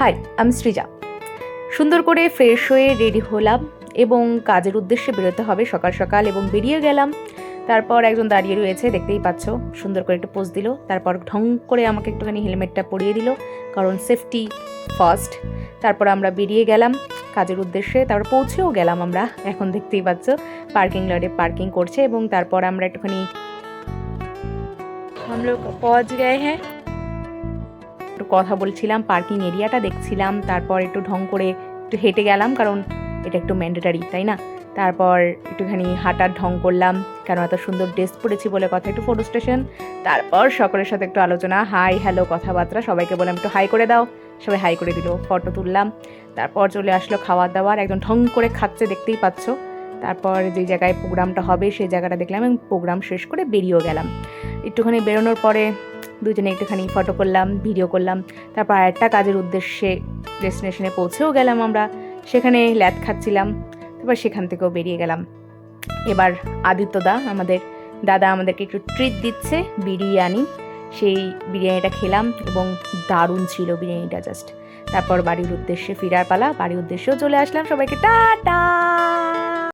High, আমি সৃজা। সুন্দর করে ফ্রেশ হয়ে রেডি হলাম এবং কাজের উদ্দেশ্যে বেরোতে হবে সকাল সকাল এবং বেরিয়ে গেলাম। তারপর একজন দাঁড়িয়ে রয়েছে, দেখতেই পাচ্ছ, সুন্দর করে একটু পোজ দিল। তারপর ঢং করে আমাকে একটুখানি হেলমেটটা পরিয়ে দিল, কারণ সেফটি ফার্স্ট। তারপর আমরা বেরিয়ে গেলাম কাজের উদ্দেশ্যে। তারপর পৌঁছেও গেলাম আমরা, এখন দেখতেই পাচ্ছ পার্কিং লটে পার্কিং করছে। এবং তারপর আমরা একটুখানি লোক পৌঁছ গয়ে হ্যাঁ, একটু কথা বলছিলাম, পার্কিং এরিয়াটা দেখছিলাম। তারপর একটু ঢং করে একটু হেঁটে গেলাম, কারণ এটা একটু ম্যান্ডেটারি, তাই না? তারপর একটুখানি হাঁটার ঢং করলাম, কারণ এত সুন্দর ড্রেস পরেছি বলে কথা, একটু ফটো স্টেশন। তারপর সকলের সাথে একটু আলোচনা, হাই হ্যালো কথাবার্তা, সবাইকে বললাম একটু হাই করে দাও, সবাই হাই করে দিল, ফটো তুললাম। তারপর চলে আসলো খাওয়া দাওয়ার, একজন ঢং করে খাচ্ছে, দেখতেই পাচ্ছ। তারপর যে জায়গায় প্রোগ্রামটা হবে সেই জায়গাটা দেখলাম এবং প্রোগ্রাম শেষ করে বেরিয়েও গেলাম। একটুখানি বেরোনোর পরে দুজনে একটুখানি ফটো করলাম, ভিডিও করলাম। তারপর আরেকটা কাজের উদ্দেশ্যে ডেস্টিনেশনে পৌঁছেও গেলাম আমরা, সেখানে ল্যাদ খাচ্ছিলাম। তারপর সেখান থেকেও বেরিয়ে গেলাম। এবার আদিত্যদা, আমাদের দাদা, আমাদেরকে একটু ট্রিট দিচ্ছে, বিরিয়ানি। সেই বিরিয়ানিটা খেলাম এবং দারুণ ছিল বিরিয়ানিটা, জাস্ট। তারপর বাড়ির উদ্দেশ্যে ফেরার পালা, বাড়ির উদ্দেশ্যেও চলে আসলাম, সবাইকে টাটা।